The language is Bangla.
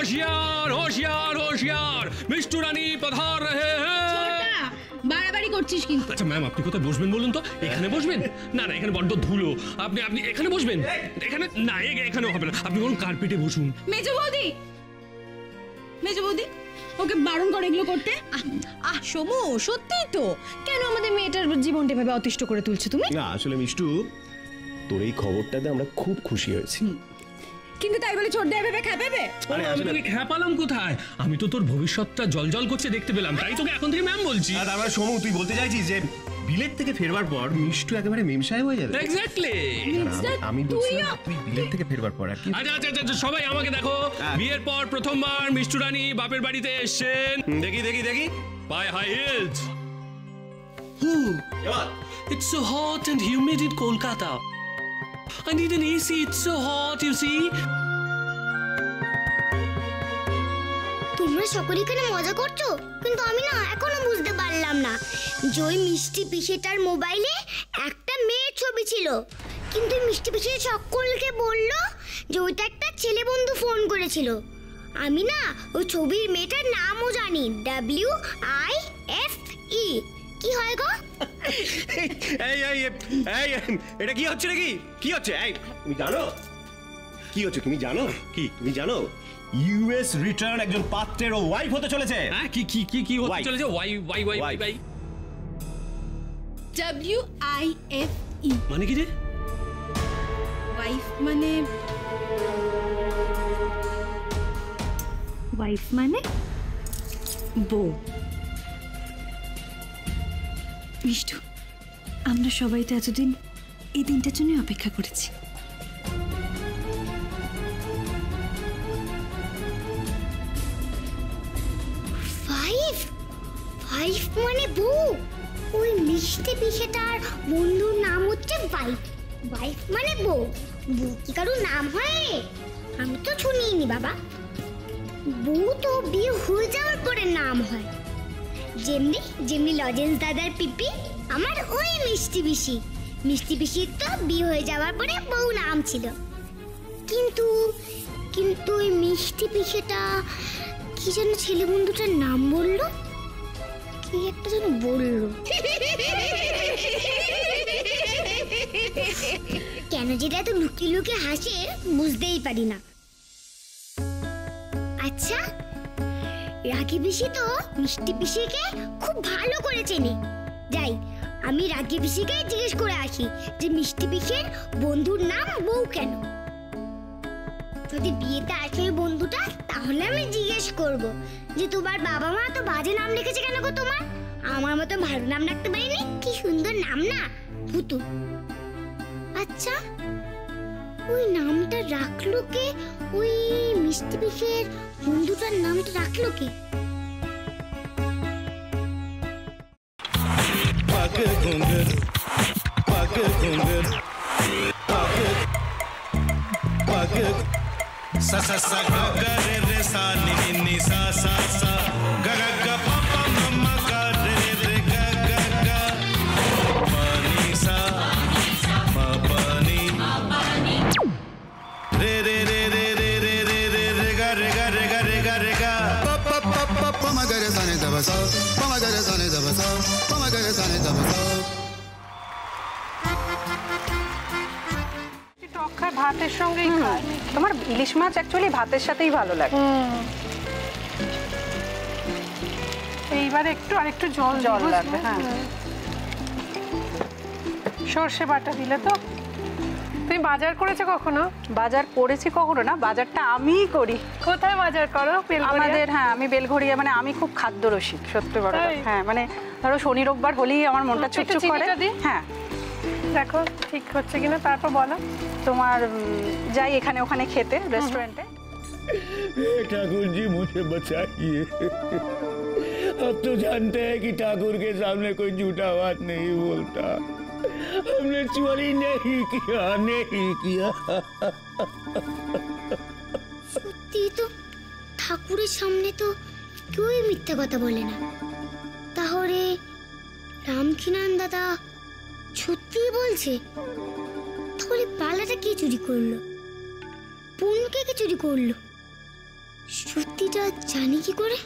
होशियार होशियार होशियार मिष्टू रानी पधार रहे हैं। বাড়াবাড়ি করছিস কিন্তু। আচ্ছা ম্যাম আপনি কোথায় বসবেন বলুন তো? এখানে বসবেন? না না এখানে বড্ড ধুলো। আপনি আপনি এখানে বসবেন? এখানে না এখানেও হবে না, আপনি বলুন কার্পেটে বসুন। মেজো বৌদি ওকে বারণ করে এগুলো করতে। সমু সত্যিই তো, কেন আমাদের মেয়েটার জীবনটা এভাবে অতিষ্ঠ করে তুলছো তুমি? না আসলে মিষ্টু, তোর এই খবরটাতে আমরা খুব খুশি হয়েছি। কিন্তু তাই বলে ছোট দেয় ভেবে খেপাবে? আরে আমি তোকে খেপালাম কোথায়? আমি তো তোর ভবিষ্যৎটা জলজল করছে দেখতে পেলাম, তাই তোকে এখন থেকে ম্যাম বলছি। আর আমরা সমু, তুই বলতে চাইছিস যে বিলেত থেকে ফেরবার পর মিষ্টু একেবারে মেম সাহেব হয়ে যাবে? এক্স্যাক্টলি। আমি বলছিলাম তুই বিলেত থেকে ফেরবার পর আর কি। আচ্ছা আচ্ছা আচ্ছা সবাই আমাকে দেখো, বিয়ের পর প্রথমবার মিষ্টু রানী বাপের বাড়িতে এসেছেন। দেখি দেখি দেখি। Bye hi hills. It's so hot and humid in Kolkata. I need an AC. It's so hot, you see. তোমরা সকলে এখানে মজা করছো, কিন্তু আমি না এখনো বুঝতে পারলাম না যে ওই মিষ্টি পিসেটার মোবাইলে একটা মেয়ের ছবি ছিল, কিন্তু মিষ্টি পিসে সকলকে বললো যে ওইটা একটা ছেলে বন্ধু ফোন করেছিল। আমি না ওই ছবির মেয়েটার নামও জানি, WIFE। কি হয় গো? এই এই এই এটা কি হচ্ছে নাকি? কি হচ্ছে? এই তুমি জানো কি হচ্ছে? তুমি জানো কি? তুমি জানো ইউএস রিটার্ন একজন পাত্রের ওয়াইফ হতে চলেছে। হ্যাঁ কি কি কি কি হতে চলেছে? Why why why why WIFE মানে কি রে? ওয়াইফ মানে বউ। মিষ্টু, আমরা সবাই তো এতদিন এই দিনটার জন্য অপেক্ষা করেছি। ওয়াইফ মানে বউ? ওই মিষ্টি পিসেটার বন্ধুর নাম হচ্ছে ওয়াইফ। ওয়াইফ মানে বউ। বউ কি কারোর নাম হয়? আমি তো শুনিনি বাবা। বউ তো বিয়ে হয়ে যাওয়ার পরে নাম হয়, যেমনি যেমনি লজেন্স দাদার পিপি, আমার ওই মিষ্টি পিসি। মিষ্টি পিসির তো বিয়ে হয়ে যাওয়ার পরে বউ নাম ছিল, কিন্তু কিন্তু ওই মিষ্টি পিসেটা কি যেন ছেলে বন্ধুটার নাম বললো, কি একটা যেন বললো। কেন যেটা এত লুকিয়ে লুকিয়ে হাসে বুঝতেই পারি না। আচ্ছা, রাখি পিসি তো মিষ্টি পিসিকে খুব ভালো করে চেনে। যাই, আমি রাখি পিসিকে জিজ্ঞেস করে আসি যে মিষ্টি পিসির বন্ধুর নাম বউ কেন। যদি বিয়েতে আসে ওই বন্ধুটা, তাহলে আমি জিজ্ঞেস করব যে তোমার বাবা মা তো বাজে নাম রেখেছে কেন গো তোমার? আমার মতো ভালো নাম রাখতে পারিনি? কি সুন্দর নাম না, ভুতু। আচ্ছা, ওই নামটা রাখলো কে? ওই মিষ্টি পিসের বন্ধুটার নামটা রাখলো কে? sa sa sa ga ga re re sa ni ni ni sa sa sa ga ga ga pa pa ma ma ga re re ga ga ga pa ni sa ma pa ni re re re re re re re re re ga re ga re ga re ga re ga pa pa pa pa pa ma ga re sa ni da ba sa pa ma ga re sa ni da ba sa pa ma ga re sa ni da ba sa ভাতের সঙ্গেই খায়। তোমার ইলিশ মাছ অ্যাকচুয়ালি ভাতের সাথেই ভালো লাগে। এইবারে একটু আরেকটু জল লাগবে। হ্যাঁ, সর্ষে বাটা দিলে তো। তুমি বাজার করেছো কখনো? বাজার করেছি কখনো না, বাজারটা আমিই করি। কোথায় বাজার করো? আমাদের, হ্যাঁ আমি বেলঘড়িয়া, মানে আমি খুব খাদ্য রসিক, সত্যি বড়। হ্যাঁ মানে ধরো শনি রোববার হলেই আমার মনটা চুপচুপ করে। হ্যাঁ দেখো ঠিক হচ্ছে কিনা, তারপর বলো। তোমার যাই এখানে ওখানে খেতে रेस्टोरेंट में। ठाकुर जी मुझे बचाइए, अब तो जानते हैं कि ठाकुर के सामने कोई झूठा बात नहीं बोलता। हमने चोरी नहीं किया, नहीं किया। সত্যি তো, ঠাকুরের সামনে তো কেউই মিথ্যা কথা বলে না। তাহলে রামকিনান দাদা সত্যি বলছে? তাহলে পালাটা কে চুরি করলো? পুনকে কে চুরি করলো? সত্যিটা জানি কি করে?